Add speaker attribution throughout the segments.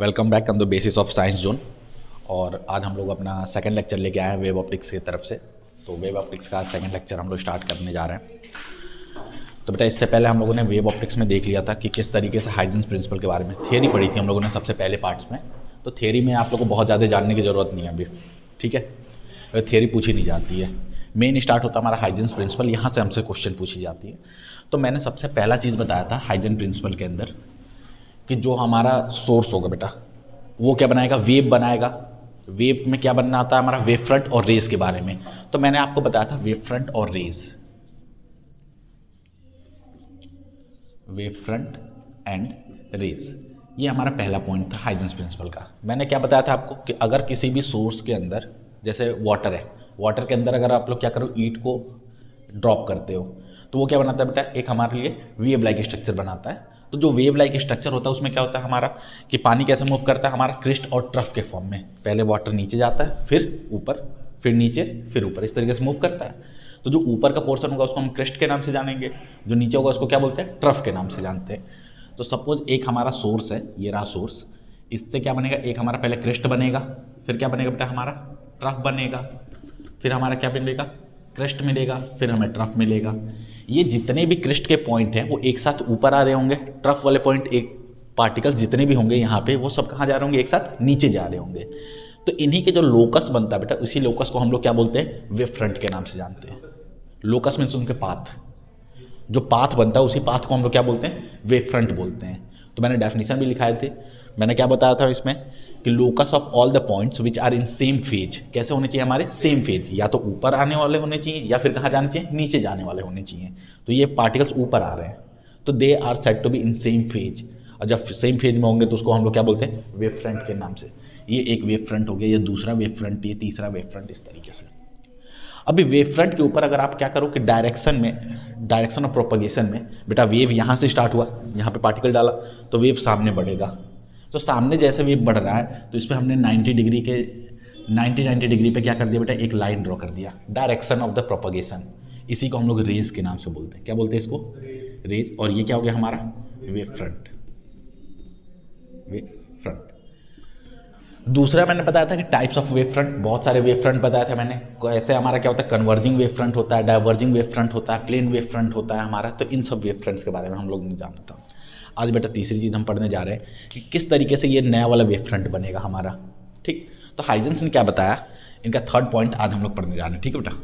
Speaker 1: Welcome back on the basis of science zone. और आज हम लोग अपना सेकंड लेक्चर लेके आए हैं वेव ऑप्टिक्स की तरफ से। तो वेव ऑप्टिक्स का सेकंड लेक्चर हम लोग स्टार्ट करने जा रहे हैं। तो बेटा इससे पहले हम लोगों ने वेव ऑप्टिक्स में देख लिया था कि किस तरीके से हाइजेंस प्रिंसिपल के बारे में थियरी पढ़ी थी हम लोगों ने सबसे पहले पार्ट्स में। तो थियरी में आप लोग को बहुत ज़्यादा जानने की ज़रूरत नहीं है अभी, ठीक है। थियरी पूछी नहीं जाती है, मेन स्टार्ट होता है हमारा हाइजेंस प्रिंसिपल, यहाँ से हमसे क्वेश्चन पूछी जाती है। तो मैंने सबसे पहला चीज़ बताया था हाइजेंस प्रिंसिपल के अंदर कि जो हमारा सोर्स होगा बेटा वो क्या बनाएगा, वेव बनाएगा। वेव में क्या बनना आता है हमारा, वेव फ्रंट और रेज के बारे में। तो मैंने आपको बताया था वेव फ्रंट और rays, wave front and rays, ये हमारा पहला पॉइंट था हाइजेंस प्रिंसिपल का। मैंने क्या बताया था आपको कि अगर किसी भी सोर्स के अंदर, जैसे वाटर है, वाटर के अंदर अगर आप लोग क्या करो, ईंट को ड्रॉप करते हो तो वो क्या बनाता है बेटा, एक हमारे लिए वेव लाइक स्ट्रक्चर बनाता है। तो जो वेव लाइक स्ट्रक्चर होता है उसमें क्या होता है हमारा कि पानी कैसे मूव करता है हमारा, क्रिस्ट और ट्रफ के फॉर्म में। पहले वाटर नीचे जाता है, फिर ऊपर, फिर नीचे, फिर ऊपर, इस तरीके से मूव करता है। तो जो ऊपर का पोर्शन होगा उसको हम क्रिस्ट के नाम से जानेंगे, जो नीचे होगा उसको क्या बोलते हैं, ट्रफ के नाम से जानते हैं। तो सपोज एक हमारा सोर्स है, ये रहा सोर्स, इससे क्या बनेगा, एक हमारा पहले क्रिस्ट बनेगा, फिर क्या बनेगा बेटा हमारा ट्रफ बनेगा, फिर हमारा क्या मिलेगा, क्रिस्ट मिलेगा, फिर हमें ट्रफ मिलेगा। ये जितने भी क्रिस्ट के पॉइंट हैं वो एक साथ ऊपर आ रहे होंगे, ट्रफ वाले पॉइंट एक पार्टिकल्स जितने भी होंगे यहाँ पे वो सब कहाँ जा रहे होंगे, एक साथ नीचे जा रहे होंगे। तो इन्हीं के जो लोकस बनता है बेटा, उसी लोकस को हम लोग क्या बोलते हैं, वेव फ्रंट के नाम से जानते हैं। लोकस मीन्स उनके पाथ, जो पाथ बनता है उसी पाथ को हम लोग क्या बोलते हैं, वेव फ्रंट बोलते हैं। तो मैंने डेफिनेशन भी लिखाए थे, मैंने क्या बताया था इसमें कि locus of all the points which are in same phase, कैसे होने चाहिए हमारे, सेम फेज, या तो ऊपर आने वाले होने चाहिए या फिर कहाँ जाने चाहिए, नीचे जाने वाले होने चाहिए। तो ये पार्टिकल्स ऊपर आ रहे हैं तो they are said to be in same phase, और जब सेम फेज में होंगे तो उसको हम लोग क्या बोलते हैं, वेव फ्रंट के नाम से। ये एक वेव फ्रंट हो गया, ये दूसरा वेव फ्रंट, ये तीसरा वेव फ्रंट, इस तरीके से। अभी वेव फ्रंट के ऊपर अगर आप क्या करो कि डायरेक्शन में, डायरेक्शन ऑफ प्रोपगेशन में बेटा वेव यहाँ से स्टार्ट हुआ, यहाँ पे पार्टिकल डाला तो वेव सामने बढ़ेगा। तो सामने जैसे वेव बढ़ रहा है तो इस पर हमने 90 डिग्री पे क्या कर दिया बेटा, एक लाइन ड्रॉ कर दिया, डायरेक्शन ऑफ द प्रोपगेशन। इसी को हम लोग रेज के नाम से बोलते हैं। क्या बोलते हैं इसको, रेज। और ये क्या हो गया हमारा, वेव फ्रंट, वेव फ्रंट। दूसरा मैंने बताया था कि टाइप्स ऑफ वेव फ्रंट, बहुत सारे वेव फ्रंट बताया था मैंने। ऐसे हमारा क्या होता है, कन्वर्जिंग वेव फ्रंट होता है, डाइवर्जिंग वेव फ्रंट होता है, प्लेन वेव फ्रंट होता है हमारा। तो इन सब वेव फ्रंट्स के बारे में हम लोग नहीं जानते था। आज बेटा तीसरी चीज़ हम पढ़ने जा रहे हैं कि किस तरीके से ये नया वाला वेव फ्रंट बनेगा हमारा, ठीक। तो हाइजेंस ने क्या बताया, इनका थर्ड पॉइंट आज हम लोग पढ़ने जा रहे हैं, ठीक है बेटा।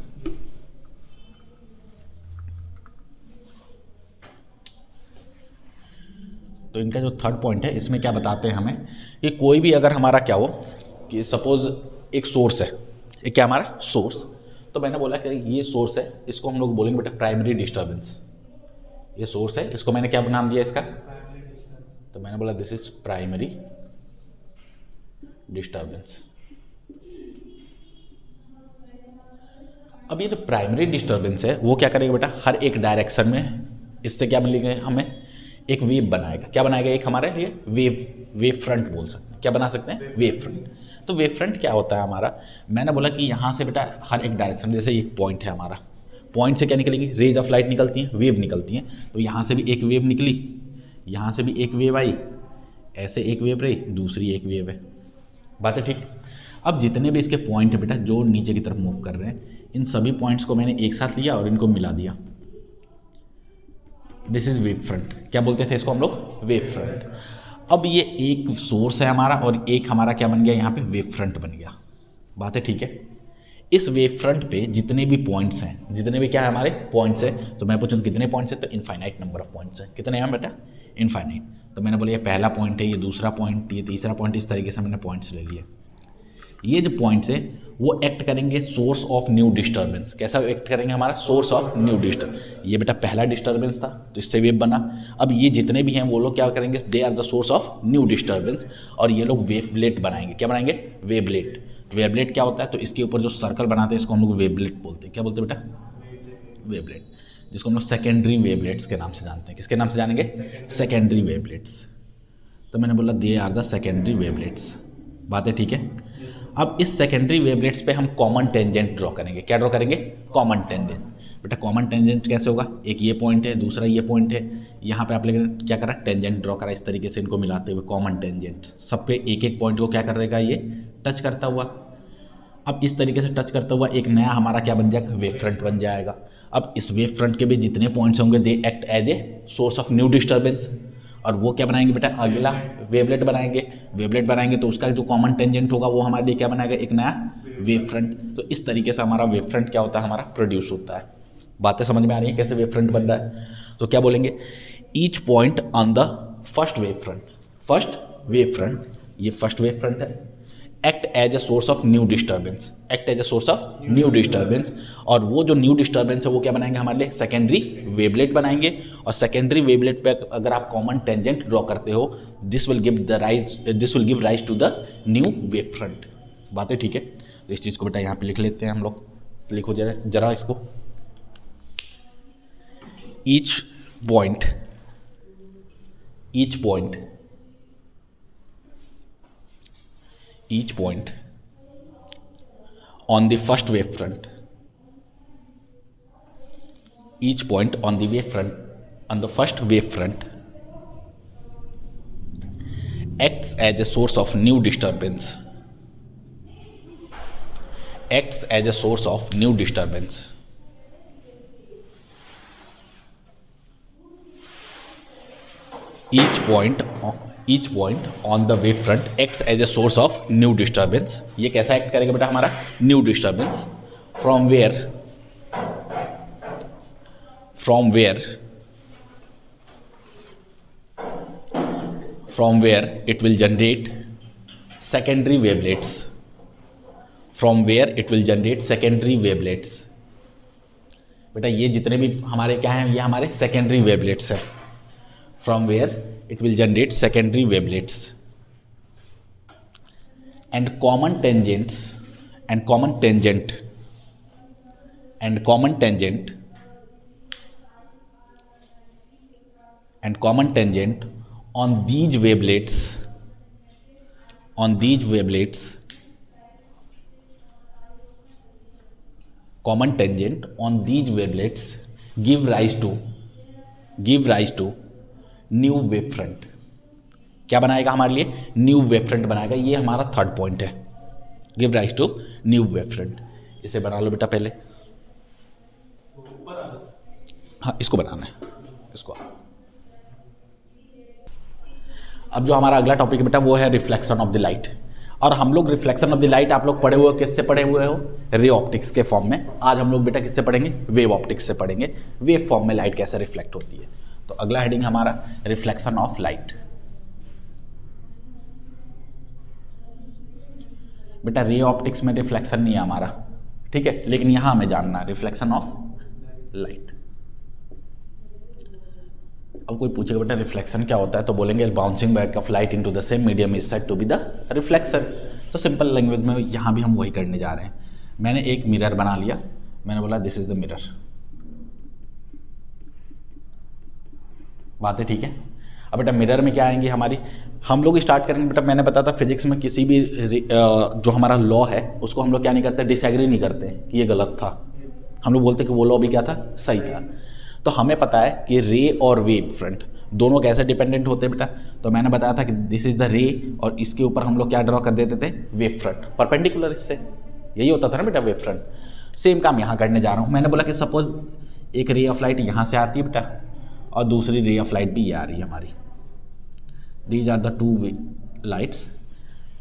Speaker 1: तो इनका जो थर्ड पॉइंट है इसमें क्या बताते हैं हमें कि कोई भी अगर हमारा क्या हो कि सपोज एक सोर्स है, एक क्या हमारा सोर्स, तो मैंने बोला कि ये सोर्स है, इसको हम लोग बोलेंगे बेटा प्राइमरी डिस्टर्बेंस। ये सोर्स है, इसको मैंने क्या नाम दिया इसका, तो मैंने बोला दिस इज प्राइमरी डिस्टर्बेंस। अब ये जो प्राइमरी डिस्टर्बेंस है वो क्या करेगा बेटा, हर एक डायरेक्शन में इससे क्या मिलेगा, हमें एक वेव बनाएगा। क्या बनाएगा, एक हमारे लिए वेव फ्रंट बोल सकते हैं। क्या बना सकते हैं, वेव फ्रंट। तो वेव फ्रंट क्या होता है हमारा, मैंने बोला कि यहाँ से बेटा हर एक डायरेक्शन, जैसे एक पॉइंट है हमारा, पॉइंट से क्या निकलेंगी, रेज ऑफ लाइट निकलती हैं, वेव निकलती हैं। तो यहाँ से भी एक वेव निकली, यहाँ से भी एक वेव आई, ऐसे एक वेव रही, दूसरी एक वेव है, बात है ठीक। अब जितने भी इसके पॉइंट है बेटा जो नीचे की तरफ मूव कर रहे हैं, इन सभी पॉइंट्स को मैंने एक साथ लिया और इनको मिला दिया, दिस इज वेव फ्रंट। क्या बोलते थे इसको हम लोग, वेव फ्रंट। अब ये एक सोर्स है हमारा और एक हमारा क्या बन गया, यहाँ पे वेव फ्रंट बन गया, बात है ठीक है। इस वेव फ्रंट पे जितने भी पॉइंट्स हैं, जितने भी क्या है हमारे पॉइंट्स हैं, तो मैं पूछूँ कितने पॉइंट्स हैं, तो इनफाइनाइट नंबर ऑफ पॉइंट्स हैं। कितने हैं बेटा, इनफाइनाइट। तो मैंने बोला ये पहला पॉइंट है, ये दूसरा पॉइंट, ये तीसरा पॉइंट, इस तरीके से मैंने पॉइंट्स ले लिए। ये जो पॉइंट्स हैं वो एक्ट करेंगे सोर्स ऑफ न्यू डिस्टर्बेंस। कैसा एक्ट करेंगे हमारा, सोर्स ऑफ न्यू डिस्टर्बेंस। ये बेटा पहला डिस्टर्बेंस था तो इससे वेव बना। अब ये जितने भी हैं वो लोग क्या करेंगे, they are the source of new disturbance, और ये लोग वेवलेट बनाएंगे। क्या बनाएंगे, वेवलेट। वेवलेट क्या होता है, तो इसके ऊपर जो सर्कल बनाते हैं इसको हम लोग वेवलेट बोलते हैं। क्या बोलते हैं बेटा, वेवलेट, जिसको हम लोग सेकेंडरी वेवलेट्स के नाम से जानते हैं। किसके नाम से जानेंगे, सेकेंडरी वेवलेट्स। तो मैंने बोला they are the secondary wavelets, बात है ठीक है। अब इस सेकेंडरी वेवलेट्स पे हम कॉमन टेंजेंट ड्रॉ करेंगे। क्या ड्रॉ करेंगे, कॉमन टेंजेंट। बेटा कॉमन टेंजेंट कैसे होगा, एक ये पॉइंट है, दूसरा ये पॉइंट है, यहाँ पे आप लोगों क्या करा, टेंजेंट ड्रॉ करा, इस तरीके से इनको मिलाते हुए कॉमन टेंजेंट, सब पे एक एक पॉइंट को क्या कर देगा, ये टच करता हुआ। अब इस तरीके से टच करता हुआ एक नया हमारा क्या बन जाएगा, वेव फ्रंट बन जाएगा। अब इस वेव फ्रंट के भी जितने पॉइंट्स होंगे they act as a source of new disturbance, और वो क्या बनाएंगे बेटा, अगला वेवलेट बनाएंगे। वेवलेट बनाएंगे तो उसका जो कॉमन टेंजेंट होगा वो हमारे लिए क्या बनाएगा, एक नया वेव फ्रंट। तो इस तरीके से हमारा वेव फ्रंट क्या होता है, हमारा प्रोड्यूस होता है। बातें समझ में आ रही है कैसे वेव फ्रंट बन रहा है। तो क्या बोलेंगे, each point on the first wave front, first wave front, ये फर्स्ट वेव फ्रंट है, act as a source of new disturbance, act as a source of new disturbance. और वो जो न्यू डिस्टर्बेंस है वो क्या बनाएंगे, हमारे लिए सेकेंडरी वेवलेट बनाएंगे। और सेकेंडरी वेवलेट पे अगर आप कॉमन टेंजेंट ड्रॉ करते हो, this will give rise to the new wave front. बातें ठीक है। तो इस चीज़ को बेटा यहाँ पे लिख लेते हैं हम लोग, लिखो जरा इसको। Each point on the first wave front, each point on the wave front, on the first wave front acts as a source of new disturbance, acts as a source of new disturbance. Each point on the wave front acts as a source of new disturbance. ये कैसा act करेगा बेटा, हमारा new disturbance, from where it will generate secondary wavelets, बेटा ये जितने भी हमारे क्या हैं, ये हमारे सेकेंडरी वेवलेट्स हैं। From where it will generate secondary wavelets, and common tangent on these wavelets give rise to new wave front. क्या बनाएगा हमारे लिए, न्यू वेव फ्रंट बनाएगा। ये हमारा थर्ड पॉइंट है, give rise to new wave front. इसे बना लो बेटा पहले, हाँ इसको बनाना है, इसको। अब जो हमारा अगला टॉपिक है बेटा वो है रिफ्लेक्शन ऑफ द लाइट। और हम लोग रिफ्लेक्शन ऑफ द लाइट आप लोग पढ़े हुए हो, किससे पढ़े हुए हो, रे ऑप्टिक्स के फॉर्म में। आज हम लोग बेटा किससे पढ़ेंगे, वेव ऑप्टिक्स से पढ़ेंगे, वेव फॉर्म में लाइट कैसे रिफ्लेक्ट होती है। तो अगला हेडिंग हमारा रिफ्लेक्शन ऑफ लाइट। बेटा रे ऑप्टिक्स में रिफ्लेक्शन नहीं है हमारा, ठीक है, लेकिन यहां हमें जानना है रिफ्लेक्शन ऑफ लाइट। अब कोई पूछेगा बेटा रिफ्लेक्शन क्या होता है, तो बोलेंगे bouncing back of light into the same medium is said to be the reflection. तो सिंपल लैंग्वेज में यहां भी हम वही करने जा रहे हैं। मैंने एक मिरर बना लिया, मैंने बोला दिस इज द मिरर। बातें ठीक है। अब बेटा मिरर में क्या आएंगी हमारी, हम लोग स्टार्ट करेंगे बेटा, मैंने बताया था फिजिक्स में किसी भी जो हमारा लॉ है उसको हम लोग क्या नहीं करते, डिसएग्री नहीं करते कि ये गलत था, हम लोग बोलते कि वो लॉ भी क्या था, सही था। तो हमें पता है कि रे और वेव फ्रंट दोनों कैसे डिपेंडेंट होते हैं बेटा। तो मैंने बताया था कि दिस इज द रे, और इसके ऊपर हम लोग क्या ड्रॉ कर देते थे, वेव फ्रंट परपेंडिकुलर, इससे यही होता था ना बेटा वेव फ्रंट। सेम काम यहाँ करने जा रहा हूँ। मैंने बोला कि सपोज एक रे ऑफ लाइट यहाँ से आती है बेटा, और दूसरी रे ऑफ लाइट भी ये आ रही है हमारी। These are the two lights,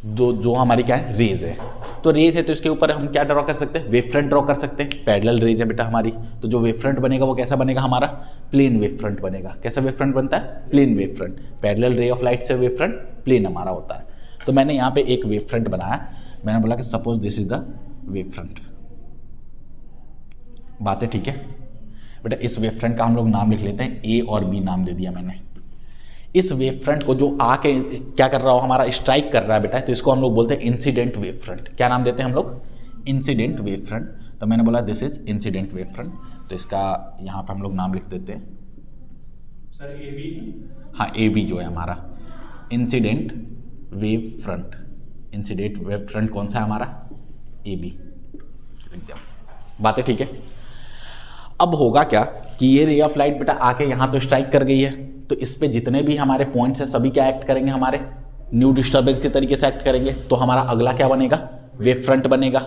Speaker 1: जो हमारी क्या है, रेज है। तो रेज है तो इसके ऊपर हम क्या ड्रॉ कर सकते हैं, वेव फ्रंट ड्रॉ कर सकते हैं। पैरेलल रेज है बेटा हमारी, तो जो वेव फ्रंट बनेगा वो कैसा बनेगा हमारा, प्लेन वेव फ्रंट बनेगा। कैसा वेव फ्रंट बनता है, plane wave front. Parallel ray of light से वेव फ्रंट प्लेन हमारा होता है। तो मैंने यहाँ पे एक वेव फ्रंट बनाया, मैंने बोला कि suppose this is the wave front. बातें ठीक है बेटा। इस वेव फ्रंट का हम लोग नाम लिख लेते हैं, ए और बी नाम दे दिया मैंने। इस वेव फ्रंट को जो आके क्या कर रहा हो, हमारा स्ट्राइक कर रहा है बेटा, तो इसको हम लोग बोलते हैं इंसिडेंट वेव फ्रंट। क्या नाम देते हैं हम लोग, इंसिडेंट वेव फ्रंट। तो मैंने बोला this is incident wave front, तो इसका यहाँ पे हम लोग नाम लिख देते हैं
Speaker 2: सर ए बी।
Speaker 1: हाँ ए बी जो है हमारा incident wave front. Incident wave front कौन सा है हमारा, ए बी लिख दिया। बातें ठीक है। अब होगा क्या कि ये रे ऑफ लाइट बेटा आके यहाँ तो स्ट्राइक कर गई है, तो इस पे जितने भी हमारे पॉइंट्स हैं सभी क्या एक्ट करेंगे, हमारे न्यू डिस्टर्बेंस के तरीके से एक्ट करेंगे। तो हमारा अगला क्या बनेगा, वेव फ्रंट बनेगा।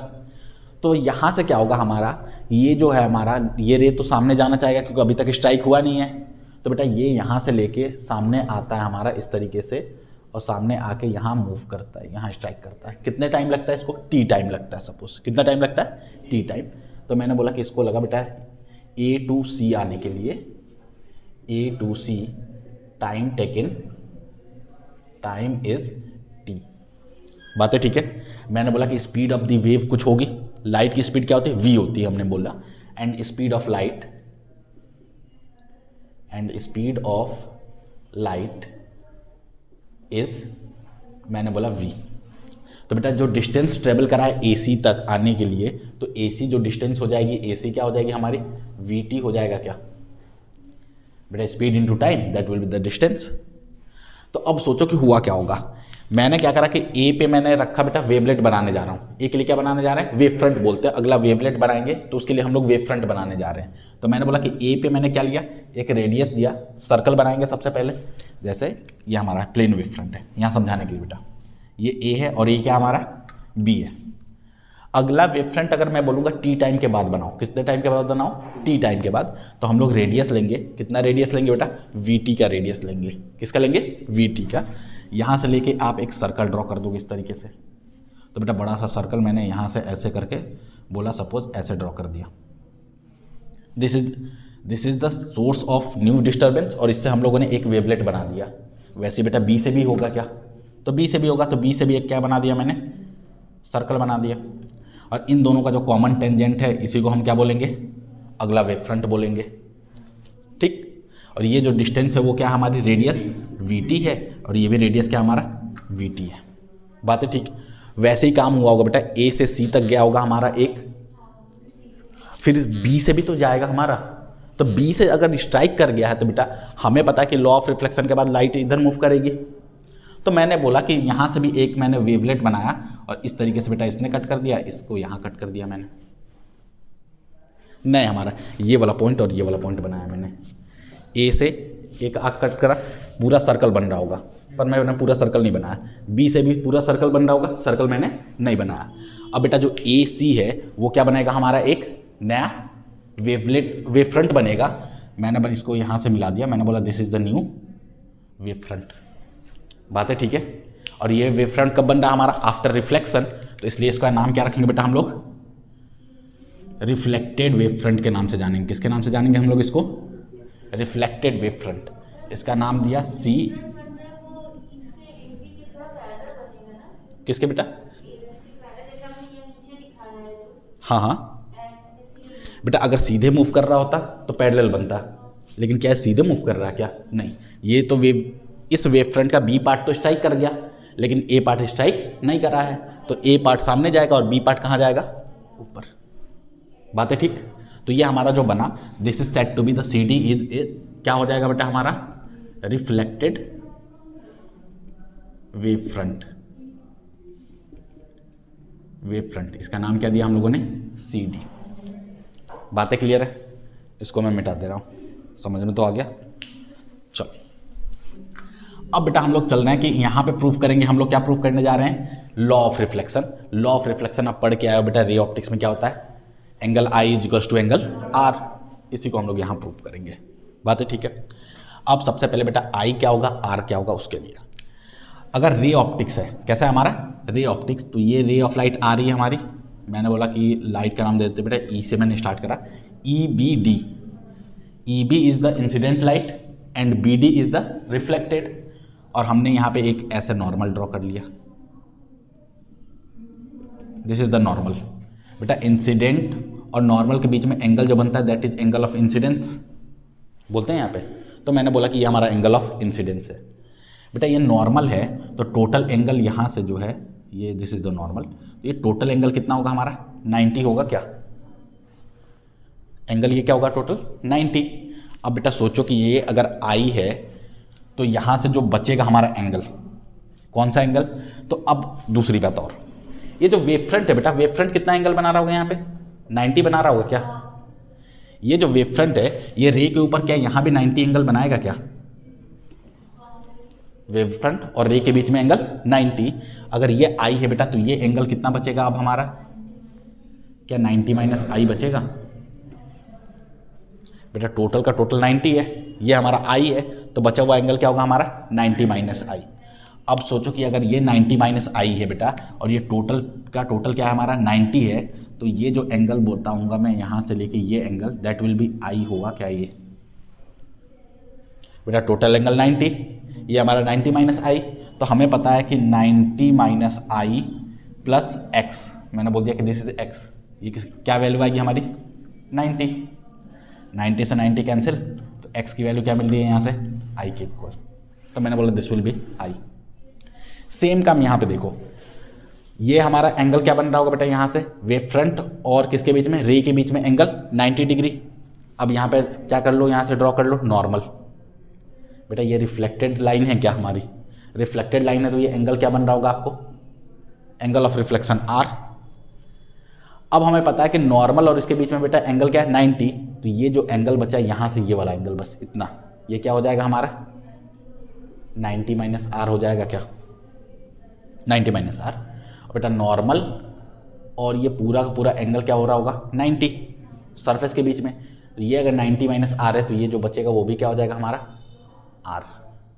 Speaker 1: तो यहाँ से क्या होगा, हमारा ये जो है हमारा ये रे तो सामने जाना चाहेगा क्योंकि अभी तक स्ट्राइक हुआ नहीं है। तो बेटा ये यहाँ से लेके सामने आता है हमारा इस तरीके से, और सामने आके यहाँ मूव करता है, यहाँ स्ट्राइक करता है। कितने टाइम लगता है इसको, टी टाइम लगता है। सपोज कितना टाइम लगता है, टी टाइम। तो मैंने बोला कि इसको लगा बेटा ए टू सी आने के लिए, A to C time taken, time is T. बात है ठीक है। मैंने बोला कि स्पीड ऑफ द वेव कुछ होगी, लाइट की स्पीड क्या होती है, वी होती है हमने बोला, and speed of light, and speed of light is, मैंने बोला वी। तो बेटा जो डिस्टेंस ट्रेवल करा है एसी तक आने के लिए, तो एसी जो डिस्टेंस हो जाएगी, एसी क्या हो जाएगी हमारी, वीटी हो जाएगा क्या बेटा, speed into time, that will be the distance. तो अब सोचो कि हुआ क्या होगा। मैंने क्या करा कि ए पे मैंने रखा बेटा वेवलेट बनाने जा रहा हूँ। ए के लिए क्या बनाने जा रहे हैं, वेव फ्रंट बोलते हैं। अगला वेवलेट बनाएंगे तो उसके लिए हम लोग वेव फ्रंट बनाने जा रहे हैं। तो मैंने बोला कि ए पे मैंने क्या लिया, एक रेडियस दिया, सर्कल बनाएंगे सबसे पहले। जैसे ये हमारा प्लेन वेव फ्रंट है, यहाँ समझाने के लिए बेटा ये ए है और ये क्या हमारा बी है। अगला वेव फ्रंट अगर मैं बोलूँगा टी टाइम के बाद बनाओ, कितने टाइम के बाद बनाओ, टी टाइम के बाद, तो हम लोग रेडियस लेंगे। कितना रेडियस लेंगे बेटा, वी टी का रेडियस लेंगे। किसका लेंगे, वी टी का। यहाँ से लेके आप एक सर्कल ड्रॉ कर दोगे इस तरीके से। तो बेटा बड़ा सा सर्कल मैंने यहाँ से ऐसे करके बोला, सपोज ऐसे ड्रॉ कर दिया। This is the source of new disturbance, और इससे हम लोगों ने एक वेवलेट बना दिया। वैसे बेटा बी से भी होगा क्या, तो बी से भी होगा, तो बी से भी एक क्या बना दिया मैंने, सर्कल बना दिया। और इन दोनों का जो कॉमन टेंजेंट है इसी को हम क्या बोलेंगे, अगला वेव फ्रंट बोलेंगे। ठीक। और ये जो डिस्टेंस है वो क्या हमारी रेडियस वी है, और ये भी रेडियस क्या हमारा वी है। बात है ठीक। वैसे ही काम हुआ होगा बेटा, ए से सी तक गया होगा हमारा एक, फिर बी से भी तो जाएगा हमारा। तो बी से अगर स्ट्राइक कर गया है तो बेटा हमें पता है कि लॉ ऑफ रिफ्लेक्शन के बाद लाइट इधर मूव करेगी। तो मैंने बोला कि यहाँ से भी एक मैंने वेवलेट बनाया, और इस तरीके से बेटा इसने कट कर दिया, इसको यहाँ कट कर दिया मैंने। नहीं, हमारा ये वाला पॉइंट और ये वाला पॉइंट बनाया मैंने। ए से एक आग कट करा, पूरा सर्कल बन रहा होगा, पर मैंने पूरा सर्कल नहीं बनाया। बी से भी पूरा सर्कल बन रहा होगा, सर्कल मैंने नहीं बनाया। अब बेटा जो ए सी है वो क्या बनेगा हमारा, एक नया वेव फ्रंट बनेगा। मैंने इसको यहाँ से मिला दिया, मैंने बोला this is the new wave front. बात है ठीक है। और ये वेव फ्रंट कब बन रहा है हमारा, आफ्टर रिफ्लेक्शन। तो इसलिए इसका नाम क्या रखेंगे बेटा हम लोग, रिफ्लेक्टेड वेव फ्रंट के नाम से जानेंगे। किसके नाम से जानेंगे हम लोग इसको, रिफ्लेक्टेड वेव फ्रंट। इसका नाम दिया सी, किसके बेटा, हाँ हाँ बेटा, अगर सीधे मूव कर रहा होता तो पैरेलल बनता, लेकिन क्या सीधे मूव कर रहा है क्या, नहीं। ये तो वेव, इस वेव फ्रंट का बी पार्ट तो स्ट्राइक कर गया, लेकिन ए पार्ट स्ट्राइक नहीं कर रहा है। तो ए पार्ट सामने जाएगा और बी पार्ट कहाँ जाएगा, ऊपर। बात है ठीक। तो ये हमारा जो बना, this is said to be the C D is, क्या हो जाएगा बेटा हमारा, reflected wave front. Wave front, इसका नाम क्या दिया हम लोगों ने, सी डी। बातें क्लियर है, इसको मैं मिटा दे रहा हूँ, समझ में तो आ गया। चलो अब बेटा हम लोग चल रहे हैं कि यहाँ पे प्रूफ करेंगे। हम लोग क्या प्रूफ करने जा रहे हैं, law of reflection. Law of reflection आप पढ़ के आए हो बेटा, रे ऑप्टिक्स में क्या होता है, angle i is equals to angle r. इसी को हम लोग यहाँ प्रूफ करेंगे। बात है ठीक है। अब सबसे पहले बेटा आई क्या होगा, आर क्या होगा, उसके लिए अगर रे ऑप्टिक्स है, कैसा है हमारा रे ऑप्टिक्स, तो ये रे ऑफ लाइट आ रही है हमारी। मैंने बोला कि लाइट का नाम दे देते बेटा, ई से मैंने स्टार्ट करा, E B D. E B is the incident light and B D is the reflected. और हमने यहाँ पे एक ऐसे नॉर्मल ड्रॉ कर लिया, दिस इज द नॉर्मल। बेटा इंसिडेंट और नॉर्मल के बीच में एंगल जो बनता है that is angle of incidence बोलते हैं यहाँ पे। तो मैंने बोला कि ये हमारा एंगल ऑफ इंसिडेंस है। बेटा ये नॉर्मल है तो टोटल एंगल यहाँ से जो है ये, दिस इज द नॉर्मल, तो ये टोटल एंगल कितना होगा हमारा, 90 होगा क्या, एंगल ये क्या होगा टोटल 90। अब बेटा सोचो कि ये अगर आई है तो यहाँ से जो बचेगा हमारा एंगल, कौन सा एंगल, तो अब दूसरी बात और, ये जो वेव फ्रंट है बेटा, वेव फ्रंट कितना एंगल बना रहा होगा यहाँ पे, 90 बना रहा होगा क्या। ये जो वेव फ्रंट है ये रे के ऊपर क्या यहाँ भी 90 एंगल बनाएगा क्या? वेव फ्रंट और रे के बीच में एंगल 90। अगर ये आई है बेटा तो ये एंगल कितना बचेगा अब हमारा? क्या 90 माइनस आई बचेगा? बेटा टोटल का टोटल 90 है, ये हमारा आई है, तो बचा हुआ एंगल क्या होगा हमारा? 90 माइनस आई। अब सोचो कि अगर ये 90 माइनस आई है बेटा और ये टोटल का टोटल क्या है हमारा 90 है, तो ये जो एंगल बताऊंगा मैं यहाँ से लेके ये angle that will be i होगा क्या? ये बेटा टोटल एंगल 90, ये हमारा 90 माइनस आई, तो हमें पता है कि 90 माइनस आई प्लस एक्स, मैंने बोल दिया कि दिस इज एक्स, ये क्या वैल्यू आएगी हमारी? 90 से 90 कैंसिल, तो एक्स की वैल्यू क्या मिल रही है यहाँ से? आई के इक्वल, तो मैंने बोला this will be i. Same काम यहाँ पे देखो, ये हमारा एंगल क्या बन रहा होगा बेटा यहाँ से? वेव फ्रंट और किसके बीच में? रे के बीच में एंगल 90 डिग्री। अब यहाँ पे क्या कर लो, यहाँ से ड्रॉ कर लो नॉर्मल। बेटा ये रिफ्लेक्टेड लाइन है क्या हमारी? रिफ्लेक्टेड लाइन है, तो ये एंगल क्या बन रहा होगा आपको? Angle of reflection r. अब हमें पता है कि नॉर्मल और इसके बीच में बेटा एंगल क्या है? 90, तो ये जो एंगल बचा यहाँ से ये वाला एंगल, बस इतना, ये क्या हो जाएगा हमारा? 90 माइनस आर हो जाएगा क्या? 90 माइनस आर। और बेटा नॉर्मल और ये पूरा का पूरा एंगल क्या हो रहा होगा? 90 सरफेस के बीच में, तो ये अगर 90 माइनस आर है तो ये जो बचेगा वो भी क्या हो जाएगा हमारा? आर।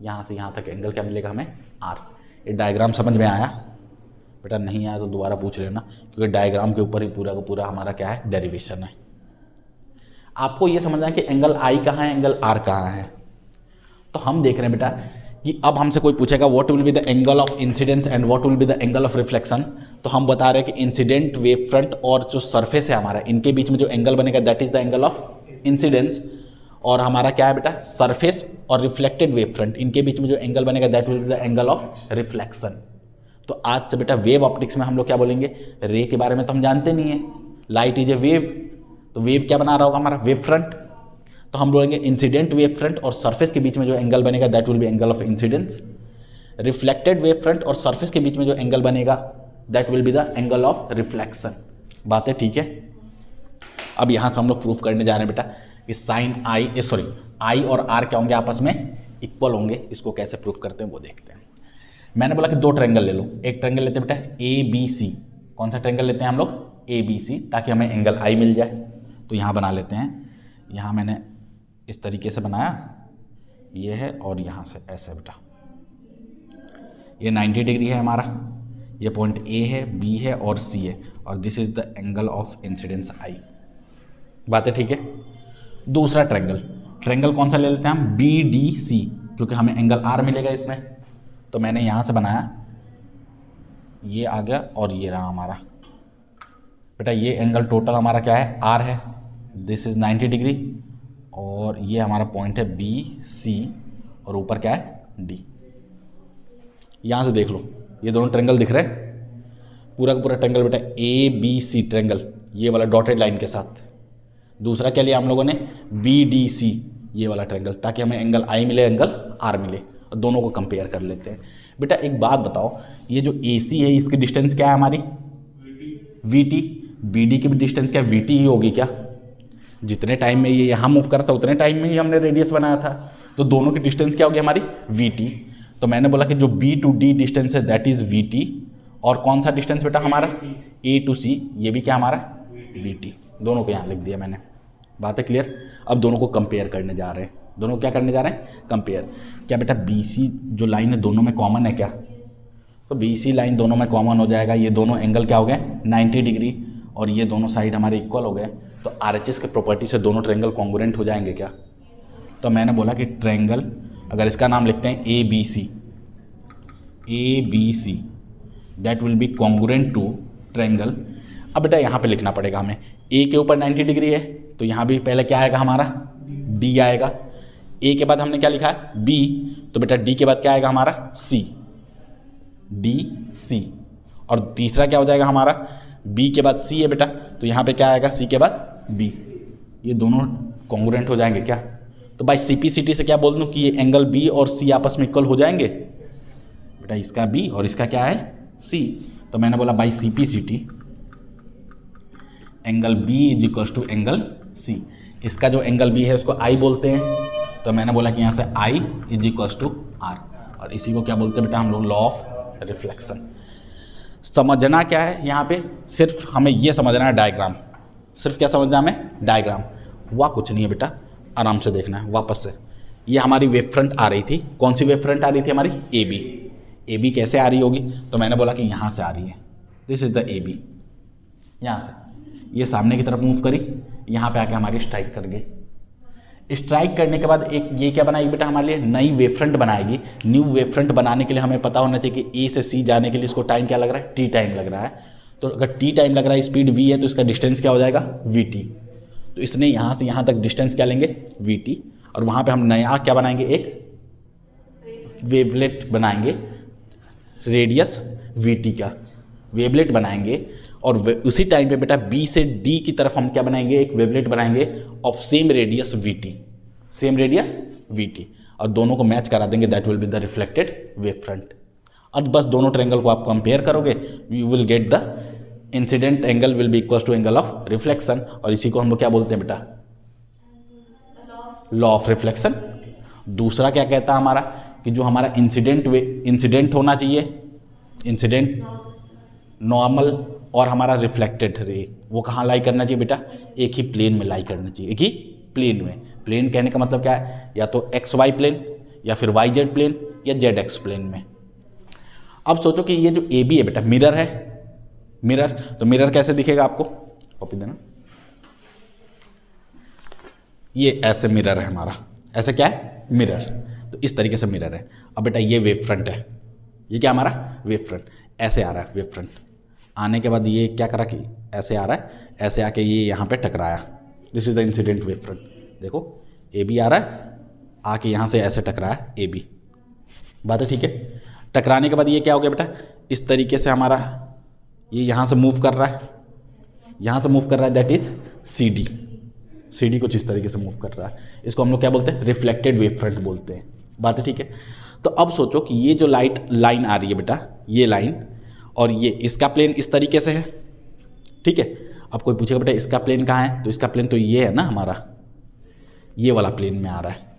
Speaker 1: यहाँ से यहाँ तक एंगल क्या मिलेगा हमें? आर। ये डायग्राम समझ में आया? बेटा नहीं आया तो दोबारा पूछ लेना, क्योंकि डायग्राम के ऊपर ही पूरा का पूरा हमारा क्या है? डेरिवेशन है। आपको ये समझना है कि एंगल आई कहाँ है, एंगल आर कहाँ है। तो हम देख रहे हैं बेटा कि अब हमसे कोई पूछेगा what will be the angle of incidence and what will be the angle of reflection, तो हम बता रहे हैं कि इंसिडेंट वेव फ्रंट और जो सरफेस है हमारा, इनके बीच में जो एंगल बनेगा that is the angle of incidence. और हमारा क्या है बेटा? सरफेस और रिफ्लेक्टेड वेव फ्रंट, इनके बीच में जो एंगल बनेगा that will be the angle of reflection. तो आज से बेटा वेव ऑप्टिक्स में हम लोग क्या बोलेंगे? रे के बारे में तो हम जानते नहीं है, लाइट इज ए वेव, तो वेव क्या बना रहा होगा हमारा? Wave front. तो हम बोलेंगे इंसिडेंट वेव फ्रंट और सरफेस के बीच में जो एंगल बनेगा that will B angle of incidence. Reflected wave front और सरफेस के बीच में जो एंगल बनेगा that will be the angle of reflection. बातें ठीक है? अब यहाँ से हम लोग प्रूफ करने जा रहे हैं बेटा कि साइन आई और आर क्या होंगे? आपस में इक्वल होंगे। इसको कैसे प्रूफ करते हैं वो देखते हैं। मैंने बोला कि दो ट्रायंगल ले लो, एक ट्रायंगल लेते हैं बेटा ए बी सी। कौन सा ट्रायंगल लेते हैं हम लोग? ए बी सी, ताकि हमें एंगल आई मिल जाए। तो यहाँ बना लेते हैं, यहाँ मैंने इस तरीके से बनाया, ये है और यहाँ से ऐसे बेटा, ये 90 डिग्री है हमारा, ये पॉइंट ए है, बी है और सी है, और this is the angle of incidence I. बातें ठीक है? दूसरा ट्रायंगल कौन सा ले लेते हैं हम? बी डी सी, क्योंकि हमें एंगल आर मिलेगा इसमें। तो मैंने यहाँ से बनाया, ये आ गया और ये रहा हमारा बेटा, ये एंगल टोटल हमारा क्या है? आर है, दिस इज 90 डिग्री, और ये हमारा पॉइंट है बी सी, और ऊपर क्या है? डी। यहाँ से देख लो, ये दोनों ट्रायंगल दिख रहे हैं, पूरा का पूरा ट्रायंगल बेटा ए बी सी ट्रायंगल, ये वाला डॉटेड लाइन के साथ। दूसरा क्या लिया हम लोगों ने? बी डी सी, ये वाला ट्रायंगल, ताकि हमें एंगल आई मिले, एंगल आर मिले, और दोनों को कंपेयर कर लेते हैं। बेटा एक बात बताओ, ये जो ए सी है इसकी डिस्टेंस क्या है हमारी? We T. बी डी की भी डिस्टेंस क्या? वी टी ही होगी क्या? जितने टाइम में ये यहाँ मूव करा था उतने टाइम में ही हमने रेडियस बनाया था, तो दोनों की डिस्टेंस क्या होगी हमारी? We T. तो मैंने बोला कि जो बी टू डी डिस्टेंस है दैट इज वी टी, और कौन सा डिस्टेंस बेटा हमारा? ए टू सी, ये भी क्या हमारा? We T. दोनों को यहाँ लिख दिया मैंने। बात है क्लियर? अब दोनों को कंपेयर करने जा रहे हैं। दोनों क्या करने जा रहे हैं? कंपेयर। क्या बेटा बी सी जो लाइन है दोनों में कॉमन है क्या? तो बी सी लाइन दोनों में कॉमन हो जाएगा। ये दोनों एंगल क्या हो गए? 90 डिग्री, और ये दोनों साइड हमारे इक्वल हो गए। तो RHS के प्रॉपर्टी से दोनों ट्रायंगल कॉन्ग्रुएंट हो जाएंगे क्या? तो मैंने बोला कि ट्रायंगल, अगर इसका नाम लिखते हैं A B C that will be congruent to triangle. अब बेटा यहाँ पे लिखना पड़ेगा हमें, ए के ऊपर 90 डिग्री है, तो यहाँ भी पहले क्या आएगा हमारा? डी आएगा। ए के बाद हमने क्या लिखा है? बी, तो बेटा डी के बाद क्या आएगा हमारा? सी, डी सी। और तीसरा क्या हो जाएगा हमारा? बी के बाद सी है बेटा, तो यहाँ पे क्या आएगा? सी के बाद बी। ये दोनों कॉन्ग्रुएंट हो जाएंगे क्या? तो बाई सिंपलिसिटी से क्या बोल दूँ कि ये एंगल बी और सी आपस में इक्वल हो जाएंगे बेटा, इसका बी और इसका क्या है? सी। तो मैंने बोला by simplicity angle B is equal to angle C. इसका जो एंगल बी है उसको आई बोलते हैं, तो मैंने बोला कि यहाँ से आई इज इक्वल्स टू आर, और इसी को क्या बोलते हैं बेटा हम लोग, लॉ ऑफ रिफ्लेक्शन। समझना क्या है यहाँ पे, सिर्फ हमें ये समझना है डायग्राम, सिर्फ क्या समझना है हमें, डायग्राम, वह कुछ नहीं है बेटा, आराम से देखना है। वापस से ये हमारी वेव फ्रंट आ रही थी, कौन सी वेव फ्रंट आ रही थी हमारी, ए बी। ए बी कैसे आ रही होगी, तो मैंने बोला कि यहाँ से आ रही है, this is the A B, यहाँ से ये सामने की तरफ मूव करी, यहाँ पे आके हमारी स्ट्राइक कर गई। स्ट्राइक करने के बाद एक ये क्या बनाएगी बेटा हमारे लिए, नई वेव फ्रंट बनाएगी। न्यू वेव फ्रंट बनाने के लिए हमें पता होना चाहिए कि ए से सी जाने के लिए इसको टाइम क्या लग रहा है, टी टाइम लग रहा है। तो अगर टी टाइम लग रहा है, स्पीड वी है, तो इसका डिस्टेंस क्या हो जाएगा, वी टी। तो इसने यहाँ से यहाँ तक डिस्टेंस क्या लेंगे, वी टी, और वहाँ पे हम नया क्या बनाएंगे, एक वेवलेट बनाएंगे, रेडियस वी टी का वेवलेट बनाएंगे। और उसी टाइम पे बेटा बी से डी की तरफ हम क्या बनाएंगे, एक वेवलेट बनाएंगे of same radius V T, same radius V T, और दोनों को मैच करा देंगे, that will be the reflected wave front. और बस दोनों ट्रायंगल को आप कंपेयर करोगे, you will get the incident angle will be equal to angle of reflection, और इसी को हम लोग क्या बोलते हैं बेटा, लॉ ऑफ रिफ्लेक्शन। दूसरा क्या कहता है हमारा, कि जो हमारा इंसिडेंट होना चाहिए, इंसिडेंट नॉर्मल, और हमारा रिफ्लेक्टेड रे वो कहाँ लाई करना चाहिए बेटा, एक ही प्लेन में लाई करना चाहिए, एक ही प्लेन में। प्लेन कहने का मतलब क्या है, या तो एक्स वाई प्लेन, या फिर वाई जेड प्लेन, या जेड एक्स प्लेन में। अब सोचो कि ये जो ए बी है बेटा, मिरर है, मिरर, तो मिरर कैसे दिखेगा आपको, कॉपी देना, ये ऐसे मिरर है हमारा, ऐसे क्या है, मिरर, तो इस तरीके से मिरर है। अब बेटा ये वेव फ्रंट है, ये क्या हमारा वेव फ्रंट, ऐसे आ रहा है वेव फ्रंट, आने के बाद ये क्या करा कि ऐसे आ रहा है, ऐसे आके ये यहाँ पे टकराया, this is the incident wave front. देखो ए बी आ रहा है, आके यहाँ से ऐसे टकराया ए बी, बात है ठीक है। टकराने के बाद ये क्या हो गया बेटा, इस तरीके से हमारा ये यहाँ से मूव कर रहा है, यहाँ से मूव कर रहा है, that is C D, C D कुछ इस तरीके से मूव कर रहा है, इसको हम लोग क्या बोलते हैं, रिफ्लेक्टेड वेव फ्रंट बोलते हैं, बात है ठीक है। तो अब सोचो कि ये जो लाइन आ रही है बेटा, ये लाइन, और ये इसका प्लेन इस तरीके से है, ठीक है। अब कोई पूछेगा बेटा इसका प्लेन कहाँ है, तो इसका प्लेन तो ये है ना हमारा, ये वाला प्लेन में आ रहा है।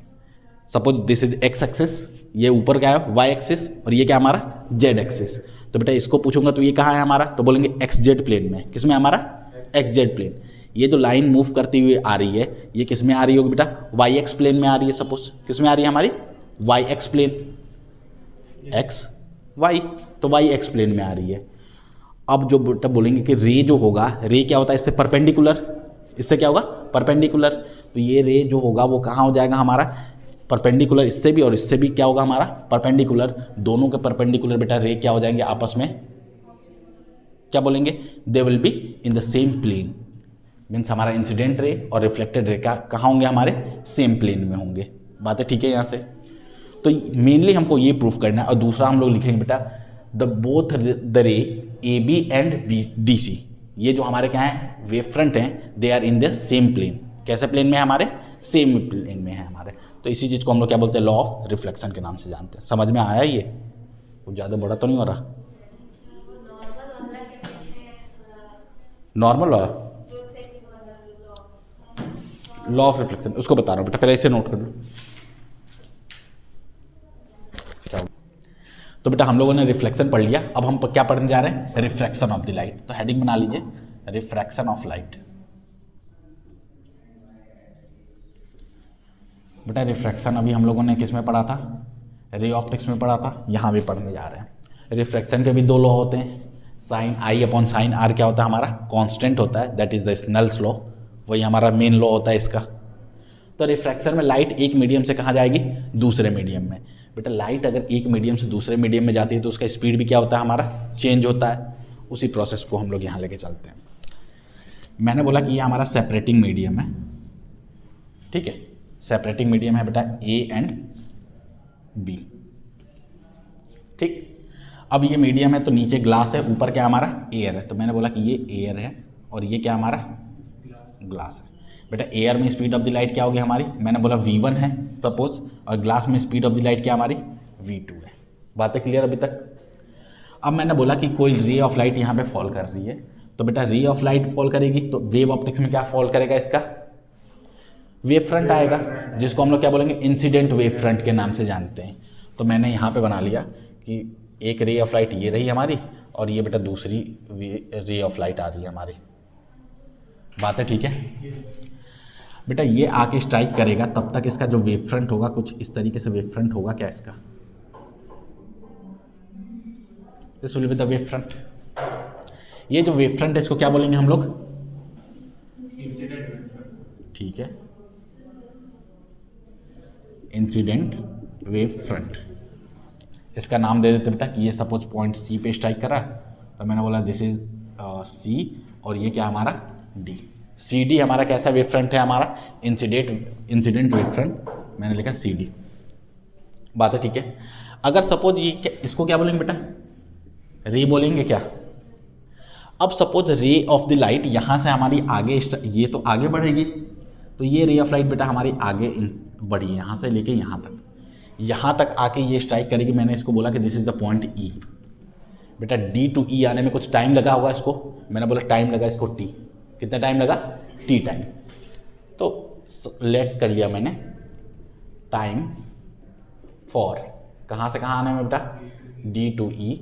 Speaker 1: Suppose this is x axis, ये ऊपर क्या है वाई एक्सिस, और ये क्या हमारा जेड एक्सिस। तो बेटा इसको पूछूंगा तो ये कहाँ है हमारा, तो बोलेंगे एक्स जेड प्लेन में, किस में हमारा, एक्स जेड प्लेन। ये जो लाइन मूव करती हुई आ रही है, ये किस में आ रही होगी बेटा, वाई एक्स प्लेन में आ रही है। सपोज किस में आ रही है हमारी, Y X plane, X Y, तो वाई एक्स प्लेन में आ रही है। अब जो बेटा बोलेंगे कि रे जो होगा, रे क्या होता है, इससे परपेंडिकुलर, इससे क्या होगा, परपेंडिकुलर। तो ये रे जो होगा वो कहाँ हो जाएगा हमारा, परपेंडिकुलर, इससे भी और इससे भी क्या होगा हमारा, परपेंडिकुलर। दोनों के परपेंडिकुलर बेटा रे क्या हो जाएंगे आपस में, क्या बोलेंगे, they will be in the same plane. Means हमारा इंसिडेंट रे और रिफ्लेक्टेड रे का कहाँ होंगे, हमारे सेम प्लेन में होंगे, बात है ठीक है। यहाँ से तो मेनली हमको ये प्रूफ करना है। और दूसरा हम लोग लिखेंगे बेटा the both the ray A B and D C, ये जो हमारे क्या हैं वेव फ्रंट हैं, they are in the same plane. कैसे प्लेन में है हमारे, सेम प्लेन में है हमारे। तो इसी चीज़ को हम लोग क्या बोलते हैं, लॉ ऑफ रिफ्लेक्शन के नाम से जानते हैं। समझ में आया ये, कुछ ज़्यादा बड़ा तो नहीं हो रहा, नॉर्मल वाला लॉ ऑफ रिफ्लेक्शन उसको बता रहा हूँ बेटा, पहले इसे नोट कर लो। तो बेटा हम लोगों ने रिफ्लेक्शन पढ़ लिया, अब हम क्या पढ़ने जा रहे हैं, रिफ्रैक्शन ऑफ द लाइट। तो हेडिंग बना लीजिए, रिफ्रैक्शन ऑफ लाइट। बेटा रिफ्रैक्शन अभी हम लोगों ने किस में पढ़ा था, रे ऑप्टिक्स में पढ़ा था, यहाँ भी पढ़ने जा रहे हैं। रिफ्रैक्शन के भी दो लॉ होते हैं, sine i upon sine r क्या होता है हमारा, कांस्टेंट होता है, that is the Snell's law, वही हमारा मेन लॉ होता है इसका। तो रिफ्रैक्शन में लाइट एक मीडियम से कहाँ जाएगी, दूसरे मीडियम में। बेटा लाइट अगर एक मीडियम से दूसरे मीडियम में जाती है तो उसका स्पीड भी क्या होता है हमारा, चेंज होता है। उसी प्रोसेस को हम लोग यहाँ लेके चलते हैं। मैंने बोला कि ये हमारा सेपरेटिंग मीडियम है, ठीक है, सेपरेटिंग मीडियम है बेटा ए एंड बी, ठीक। अब ये मीडियम है तो नीचे ग्लास है, ऊपर क्या हमारा एयर है। तो मैंने बोला कि ये एयर है और ये क्या हमारा ग्लास है। बेटा एयर में स्पीड ऑफ द लाइट क्या होगी हमारी, मैंने बोला v1 है सपोज, और ग्लास में स्पीड ऑफ द लाइट क्या हमारी v2 है। बातें क्लियर अभी तक। अब मैंने बोला कि कोई रे ऑफ लाइट यहाँ पे फॉल कर रही है, तो बेटा रे ऑफ लाइट फॉल करेगी तो वेव ऑप्टिक्स में क्या फॉल करेगा, इसका वेव फ्रंट आएगा, जिसको हम लोग क्या बोलेंगे, इंसिडेंट वेव फ्रंट के नाम से जानते हैं। तो मैंने यहाँ पे बना लिया कि एक रे ऑफ लाइट ये रही हमारी, और ये बेटा दूसरी रे ऑफ लाइट आ रही है हमारी। बात है ठीक है बेटा। ये आके स्ट्राइक करेगा, तब तक इसका जो वेव फ्रंट होगा कुछ इस तरीके से वेव फ्रंट होगा क्या इसका, this will be the wave front. ये जो वेव फ्रंट है इसको क्या बोलेंगे हम लोग, ठीक है, इंसिडेंट वेव फ्रंट। इसका नाम दे देते बेटा कि ये सपोज पॉइंट सी पे स्ट्राइक कर रहा है, तो मैंने बोला दिस इज सी, और ये क्या हमारा डी। सी डी हमारा कैसा वेव फ्रंट है, हमारा इंसिडेंट वेव फ्रंट, मैंने लिखा सी डी। बात है ठीक है। अगर सपोज ये इसको क्या बोलेंगे बेटा, रे बोलेंगे क्या। अब suppose ray of the light यहाँ से हमारी आगे, ये तो आगे बढ़ेगी, तो ये रे ऑफ लाइट बेटा हमारी आगे बढ़ी है, यहाँ से लेके यहाँ तक आके ये स्ट्राइक करेगी। मैंने इसको बोला कि दिस इज द पॉइंट ई। बेटा डी टू ई आने में कुछ टाइम लगा होगा इसको, मैंने बोला टाइम लगा इसको टी। कितना टाइम लगा, टी टाइम। तो लेट कर लिया मैंने टाइम फॉर कहाँ से कहाँ आने में बेटा, D to E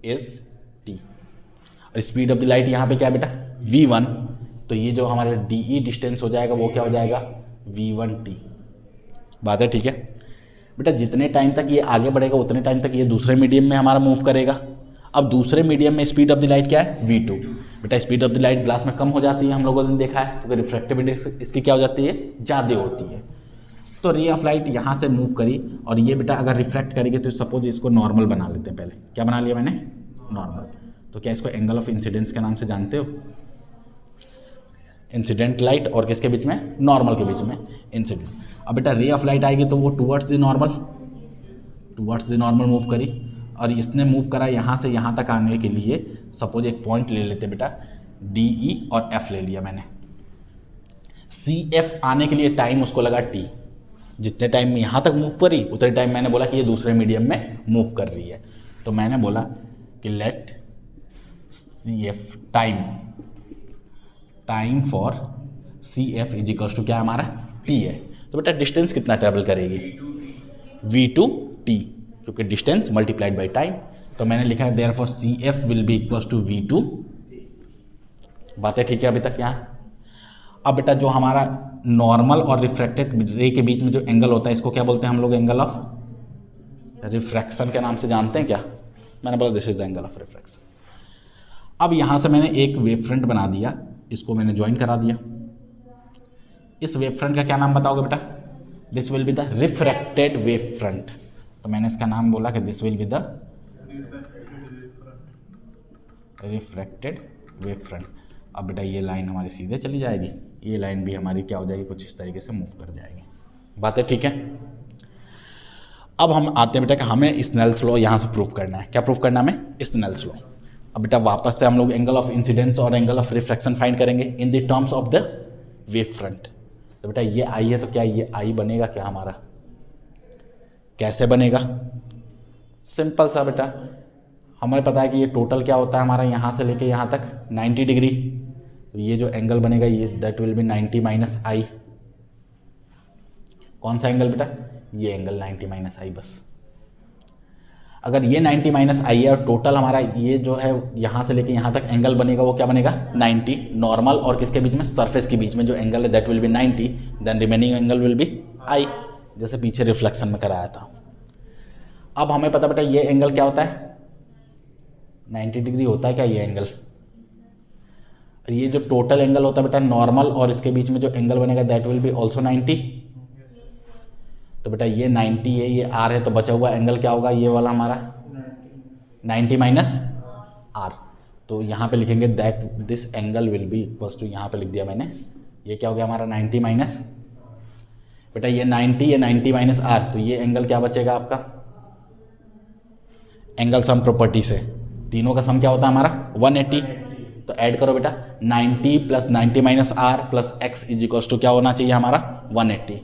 Speaker 1: is T. और स्पीड ऑफ द लाइट यहाँ पे क्या है बेटा, v1। तो ये जो हमारे डी ई डिस्टेंस हो जाएगा वो क्या हो जाएगा, v1t। बात है ठीक है बेटा। जितने टाइम तक ये आगे बढ़ेगा उतने टाइम तक ये दूसरे मीडियम में हमारा मूव करेगा। अब दूसरे मीडियम में स्पीड ऑफ द लाइट क्या है, v2। बेटा speed of the light glass में कम हो जाती है, हम लोगों ने देखा है, क्योंकि रिफ्रैक्टिविटी इसकी क्या हो जाती है, ज़्यादा होती है। तो रे ऑफ लाइट यहाँ से मूव करी, और ये बेटा अगर रिफ्रैक्ट करेगी तो सपोज इसको नॉर्मल बना लेते हैं। पहले क्या बना लिया मैंने, नॉर्मल। तो क्या इसको एंगल ऑफ इंसिडेंस के नाम से जानते हो, इंसिडेंट लाइट और किसके बीच में, नॉर्मल के बीच में इंसिडेंट। अब बेटा रे ऑफ लाइट आएगी तो वो टुवर्ड्स द नॉर्मल मूव करी, और इसने मूव करा यहाँ से यहाँ तक आने के लिए। सपोज एक पॉइंट ले लेते बेटा, डी ई और एफ ले लिया मैंने। सी एफ आने के लिए टाइम उसको लगा टी। जितने टाइम में यहाँ तक मूव करी उतने टाइम मैंने बोला कि ये दूसरे मीडियम में मूव कर रही है। तो मैंने बोला कि let C F time for C F is equals to क्या हमारा, टी है। तो बेटा डिस्टेंस कितना ट्रेवल करेगी, v2t, क्योंकि डिस्टेंस मल्टीप्लाइड बाई टाइम। तो मैंने लिखा है therefore C F will be equals to v2। बातें ठीक है अभी तक यहाँ। अब बेटा जो हमारा नॉर्मल और रिफ्रैक्टेड रे के बीच में जो एंगल होता है इसको क्या बोलते हैं हम लोग, एंगल ऑफ रिफ्रैक्शन के नाम से जानते हैं क्या। मैंने बोला this is the angle of refraction. अब यहाँ से मैंने एक वेव फ्रंट बना दिया, इसको मैंने ज्वाइन करा दिया। इस वेव फ्रंट का क्या नाम बताओगे बेटा, this will be the refracted wave front. तो मैंने इसका नाम बोला कि this will be the refracted wave front. अब बेटा ये लाइन हमारी सीधे चली जाएगी, ये लाइन भी हमारी क्या हो जाएगी, कुछ इस तरीके से मूव कर जाएगी। बातें ठीक है। अब हम आते हैं बेटा कि हमें स्नेल्स लॉ यहाँ से प्रूफ करना है। क्या प्रूफ करना है हमें, स्नेल्स लॉ। अब बेटा वापस से हम लोग एंगल ऑफ इंसिडेंस और एंगल ऑफ रिफ्रैक्शन फाइंड करेंगे in the terms of the wave front. तो बेटा ये आई है, तो क्या ये आई बनेगा क्या हमारा, कैसे बनेगा, सिंपल सा बेटा। हमें पता है कि ये टोटल क्या होता है हमारा, यहाँ से लेके यहाँ तक 90 डिग्री। तो ये जो एंगल बनेगा ये दैट विल बी 90 माइनस आई। कौन सा एंगल बेटा, ये एंगल 90 माइनस आई। बस अगर ये 90 माइनस आई है और टोटल हमारा ये जो है यहाँ से लेके यहाँ तक एंगल बनेगा वो क्या बनेगा 90। नॉर्मल और किसके बीच में, सरफेस के बीच में जो एंगल है that will be 90, then remaining angle will be i, जैसे पीछे रिफ्लेक्शन में कराया था। अब हमें पता बेटा ये एंगल क्या होता है, 90 डिग्री होता है क्या ये एंगल। ये जो टोटल एंगल होता है बेटा नॉर्मल और इसके बीच में जो एंगल बनेगा दैट विल बी ऑल्सो 90। तो बेटा ये 90 है, ये आर है, तो बचा हुआ एंगल क्या होगा, ये वाला हमारा 90 माइनस आर। तो यहाँ पे लिखेंगे that this angle will be equals to, यहाँ पे लिख दिया मैंने, ये क्या हो गया हमारा 90 माइनस, बेटा ये 90 माइनस आर। तो ये एंगल क्या बचेगा आपका, एंगल सम प्रॉपर्टी से तीनों का सम क्या होता है हमारा 180। तो ऐड करो बेटा 90 plus 90 minus r plus x is equals to क्या होना चाहिए हमारा 180।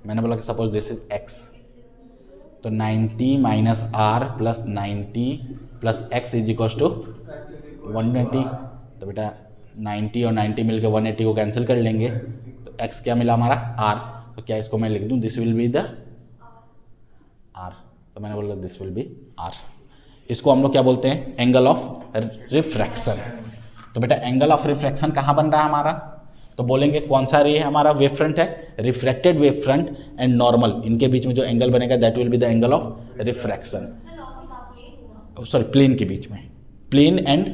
Speaker 1: मैंने बोला कि सपोज दिस इज एक्स, तो 90 minus r plus 90 plus x is equals to 180। तो बेटा 90 और 90 मिलकर 180 को कैंसिल कर लेंगे, तो एक्स क्या मिला हमारा आर। तो क्या इसको मैं लिख दूं, this will be the r, तो मैंने बोला दिस विल बी आर। इसको हम लोग क्या बोलते हैं, एंगल ऑफ रिफ्रैक्शन। तो बेटा एंगल ऑफ रिफ्रैक्शन कहाँ बन रहा है हमारा, तो बोलेंगे कौन सा रे है हमारा, वेव फ्रंट है, refracted wave front and normal, इनके बीच में जो एंगल बनेगा that will be the angle of refraction. Sorry plane के बीच में, प्लेन एंड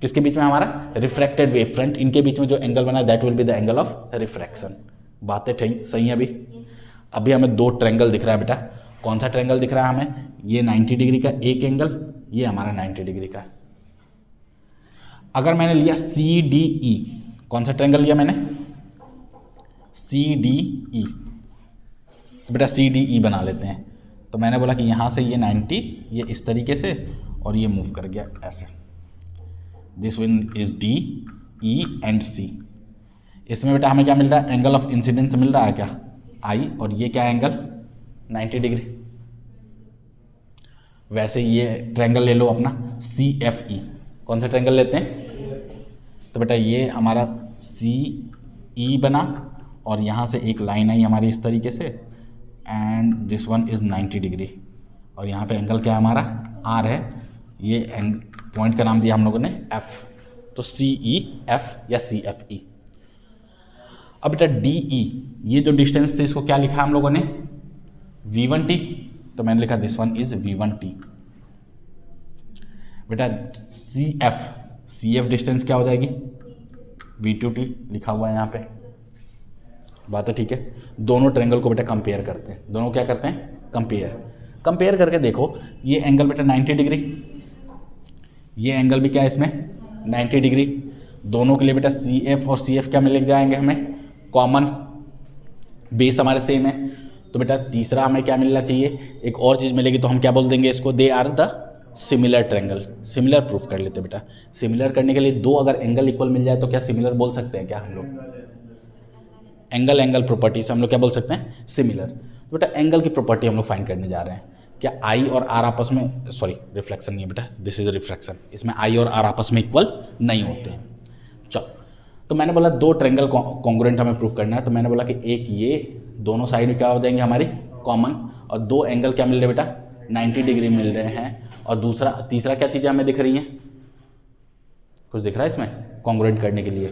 Speaker 1: किसके बीच में हमारा, रिफ्रैक्टेड वेव फ्रंट, इनके बीच में जो एंगल बना that will be the angle of refraction. बातें ठीक सही है। अभी हमें दो ट्रायंगल दिख रहा है बेटा, कौन सा ट्रायंगल दिख रहा है हमें, ये 90 डिग्री का एक एंगल, ये हमारा 90 डिग्री का। अगर मैंने लिया सी डी ई, कौन सा ट्रायंगल लिया मैंने, सी डी ई, तो बेटा सी डी ई बना लेते हैं। तो मैंने बोला कि यहाँ से ये 90 ये इस तरीके से और ये मूव कर गया ऐसे, this one is D E and C. इसमें बेटा हमें क्या मिल रहा है, एंगल ऑफ इंसिडेंस मिल रहा है क्या, आई, और ये क्या एंगल 90 डिग्री। वैसे ये ट्रायंगल ले लो अपना सी एफ ई, कौन सा ट्रायंगल लेते हैं, तो बेटा ये हमारा सी ई बना और यहाँ से एक लाइन आई हमारी इस तरीके से and this one is 90 degree, और यहाँ पे एंगल क्या है हमारा आर है, ये पॉइंट का नाम दिया हम लोगों ने एफ, तो सी ई एफ या सी एफ ई। अब बेटा डी ई, ये जो डिस्टेंस थी इसको क्या लिखा हम लोगों ने, V1t, तो मैंने लिखा दिस वन इज V1t। बेटा सी एफ डिस्टेंस क्या हो जाएगी, V2t लिखा हुआ है यहाँ पे। बात है ठीक है। दोनों ट्रायंगल को बेटा कंपेयर करते हैं, दोनों क्या करते हैं, कंपेयर करके देखो, ये एंगल बेटा 90 डिग्री, ये एंगल भी क्या है इसमें 90 डिग्री। दोनों के लिए बेटा सी एफ और सी एफ क्या मिल जाएंगे हमें, कॉमन, बेस हमारे सेम है। तो बेटा तीसरा हमें क्या मिलना चाहिए, एक और चीज़ मिलेगी, तो हम क्या बोल देंगे इसको, they are the similar triangle. Similar proof कर लेते बेटा, सिमिलर करने के लिए दो अगर एंगल इक्वल मिल जाए तो क्या सिमिलर बोल सकते हैं क्या हम लोग, एंगल प्रॉपर्टी से हम लोग क्या बोल सकते हैं, सिमिलर। तो बेटा एंगल की प्रॉपर्टी हम लोग फाइंड करने जा रहे हैं, क्या आई और आर आपस में, सॉरी रिफ्लेक्शन नहीं है बेटा, दिस इज रिफ्रैक्शन, इसमें आई और आर आपस में इक्वल नहीं होते हैं। चलो, तो मैंने बोला दो ट्रायंगल कॉन्ग्रुएंट हमें प्रूफ करना है, तो मैंने बोला कि एक ये दोनों साइड में क्या हो जाएंगे हमारी कॉमन, और दो एंगल क्या मिल रहे बेटा 90 डिग्री मिल रहे हैं, और तीसरा क्या चीज़ें हमें दिख रही हैं, कुछ दिख रहा है इसमें कॉन्ग्रुएंट करने के लिए,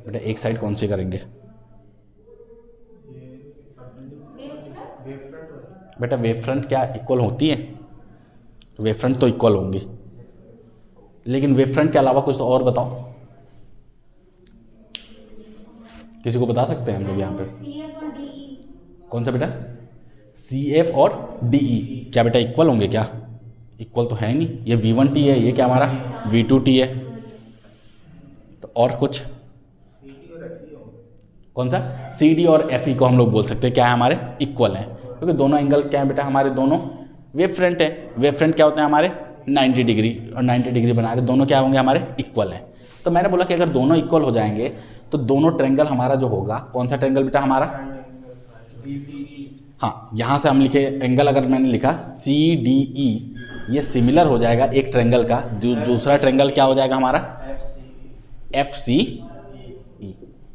Speaker 1: बेटा एक साइड कौन सी करेंगे, बेटा वेव फ्रंट क्या इक्वल होती है, वेव फ्रंट तो इक्वल होंगी, लेकिन वेव फ्रंट के अलावा कुछ तो और बताओ, किसी को बता सकते हैं हम लोग यहाँ पे, कौन सा बेटा, सी एफ और डी ई, क्या बेटा इक्वल होंगे क्या, इक्वल तो है नहीं, ये V1t है, ये क्या हमारा V2t है, तो और कुछ कौन सा, सी डी और एफ ई को हम लोग बोल सकते हैं क्या है हमारे इक्वल हैं, क्योंकि दोनों एंगल क्या है बेटा हमारे दोनों वेव फ्रंट है, वेव फ्रंट क्या होते हैं हमारे 90 डिग्री और 90 डिग्री बना रहे, दोनों क्या होंगे हमारे इक्वल हैं। तो मैंने बोला कि अगर दोनों इक्वल हो जाएंगे तो दोनों ट्रायंगल हमारा जो होगा, कौन सा ट्रायंगल बेटा हमारा, हाँ यहाँ से हम लिखे एंगल, अगर मैंने लिखा सी डी ई, ये सिमिलर हो जाएगा एक ट्रायंगल का, जो दूसरा ट्रायंगल क्या हो जाएगा हमारा एफ सी ई,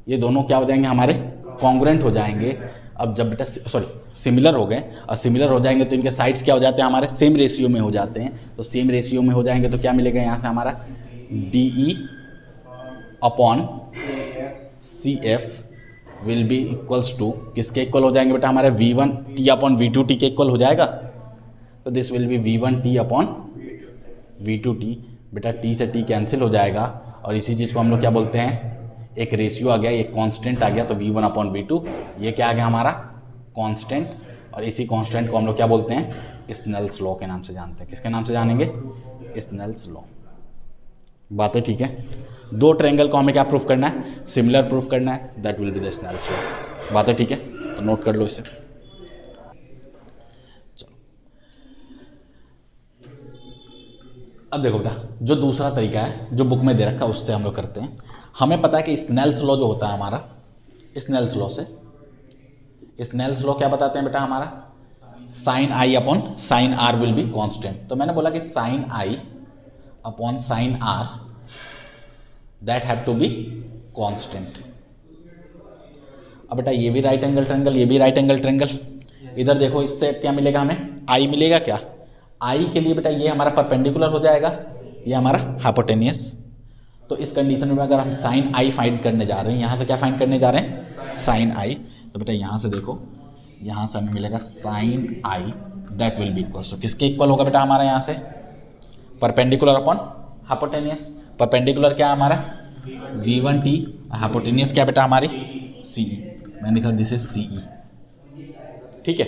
Speaker 1: ये दोनों क्या हो जाएंगे हमारे कॉन्ग्रुएंट हो जाएंगे। अब जब बेटा सॉरी सिमिलर हो गए, और सिमिलर हो जाएंगे तो इनके साइड्स क्या हो जाते हैं हमारे सेम रेशियो में हो जाते हैं, तो सेम रेशियो में हो जाएंगे तो क्या मिलेगा यहाँ से हमारा D E upon C F will be equals to, किसके इक्वल हो जाएंगे बेटा हमारे V1t अपॉन V2t के इक्वल हो जाएगा, तो this will B V1t upon V2t। बेटा t से t कैंसिल हो जाएगा, और इसी चीज़ को हम लोग क्या बोलते हैं, एक रेशियो आ गया, एक कांस्टेंट आ गया, तो V1 अपॉन V2, ये क्या आ गया हमारा कांस्टेंट, और इसी कांस्टेंट को हम लोग क्या बोलते हैं, स्नेल्स लॉ के नाम से जानते हैं। किसके नाम से जानेंगे, स्नेल्स लॉ। बातें ठीक है। दो ट्रायंगल को हमें क्या प्रूफ करना है, सिमिलर प्रूफ करना है, that will be the Snell's law. बातें ठीक है, तो नोट कर लो इसे। चलो अब देखो बेटा, जो दूसरा तरीका है जो बुक में दे रखा है उससे हम लोग करते हैं। हमें पता है कि स्नेल्स लॉ जो होता है हमारा, स्नेल्स लॉ से, स्नेल्स लॉ क्या बताते हैं बेटा हमारा, sine i upon sine r will be constant. तो मैंने बोला कि sine i upon sine r that have to be constant. अब बेटा ये भी राइट एंगल ट्रायंगल, ये भी राइट एंगल ट्रायंगल। इधर देखो इससे क्या मिलेगा हमें, आई मिलेगा क्या, आई के लिए बेटा ये हमारा परपेंडिकुलर हो जाएगा, ये हमारा हाइपोटेनियस। तो इस कंडीशन में अगर हम साइन आई फाइंड करने जा रहे हैं, यहाँ से क्या फाइंड करने जा रहे हैं, साइन आई, तो बेटा यहाँ से देखो, यहाँ से हमें मिलेगा sine i, that will be equal to किसके इक्वल होगा बेटा हमारा, यहाँ से परपेंडिकुलर अपॉन हाइपोटेनियस। परपेंडिकुलर क्या है हमारा V1T, हाइपोटेनियस क्या बेटा हमारी CE, मैंने लिखा दिस इज CE, ठीक है।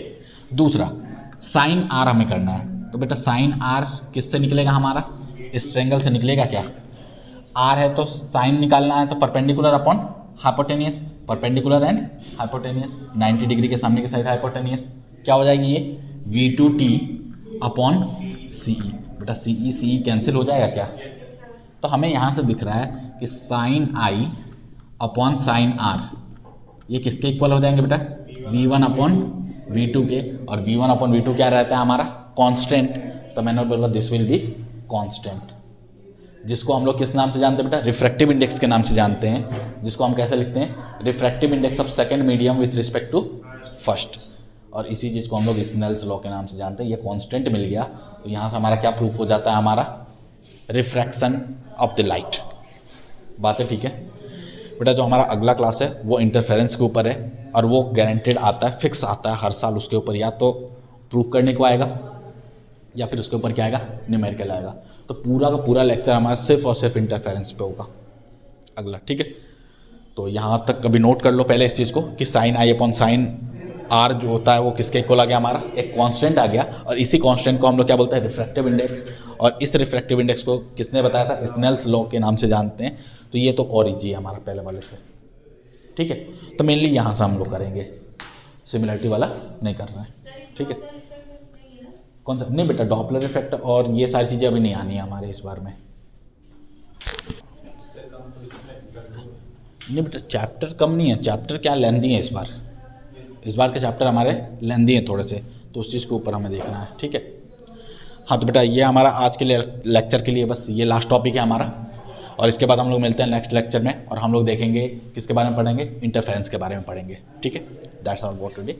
Speaker 1: दूसरा साइन आर हमें करना है, तो बेटा साइन आर किससे निकलेगा हमारा, इस ट्रायंगल से निकलेगा क्या, आर है तो साइन निकालना है, तो perpendicular upon hypotenuse, perpendicular and hypotenuse, 90 degree के सामने की साइड हाइपोटेनियस, क्या हो जाएगी ये V2T अपॉन CE, बेटा CE कैंसिल हो जाएगा क्या, तो हमें यहाँ से दिख रहा है कि sine i upon sine r ये किसके इक्वल हो जाएंगे बेटा, V1 अपॉन V2 के, और V1 अपॉन V2 क्या रहता है हमारा कांस्टेंट, तो मैंने बोला दिस विल बी कांस्टेंट, जिसको हम लोग किस नाम से जानते हैं बेटा, रिफ्रैक्टिव इंडेक्स के नाम से जानते हैं, जिसको हम कैसे लिखते हैं, refractive index of second medium with respect to first, और इसी चीज़ को हम लोग स्नेल्स लॉ के नाम से जानते हैं। ये कांस्टेंट मिल गया, तो यहाँ से हमारा क्या प्रूफ हो जाता है, हमारा रिफ्रैक्शन ऑफ द लाइट। बातें ठीक है बेटा। जो हमारा अगला क्लास है वो इंटरफेरेंस के ऊपर है, और वो गारंटेड आता है, फिक्स आता है हर साल उसके ऊपर, या तो प्रूफ करने को आएगा या फिर उसके ऊपर क्या आएगा, न्यूमेरिकल आएगा। तो पूरा का पूरा लेक्चर हमारा सिर्फ और सिर्फ इंटरफेरेंस पे होगा अगला, ठीक है। तो यहाँ तक कभी नोट कर लो पहले इस चीज़ को कि sine i upon sine r जो होता है वो किसके इक्वल आ गया, हमारा एक कांस्टेंट आ गया, और इसी कांस्टेंट को हम लोग क्या बोलते हैं, रिफ्रैक्टिव इंडेक्स, और इस रिफ्रैक्टिव इंडेक्स को किसने बताया था, स्नेल्स लॉ के नाम से जानते हैं। तो ये तो और इजी है हमारा पहले वाले से, ठीक है। तो मेनली यहाँ से हम लोग करेंगे, सिमिलरिटी वाला नहीं कर रहे हैं, ठीक है। कौन सा, नहीं बेटा डॉपलर इफेक्ट और ये सारी चीज़ें अभी नहीं आनी है हमारे इस बार में, नहीं बेटा चैप्टर कम नहीं है, चैप्टर क्या लेंदी है इस बार के चैप्टर हमारे लेंदी हैं थोड़े से, तो उस चीज़ के ऊपर हमें देखना है, ठीक है। हाँ तो बेटा ये हमारा आज के लिए लेक्चर के लिए बस ये लास्ट टॉपिक है हमारा, और इसके बाद हम लोग मिलते हैं नेक्स्ट लेक्चर में, और हम लोग देखेंगे किसके बारे में पढ़ेंगे, इंटरफेरेंस के बारे में पढ़ेंगे, ठीक है। That's all for today.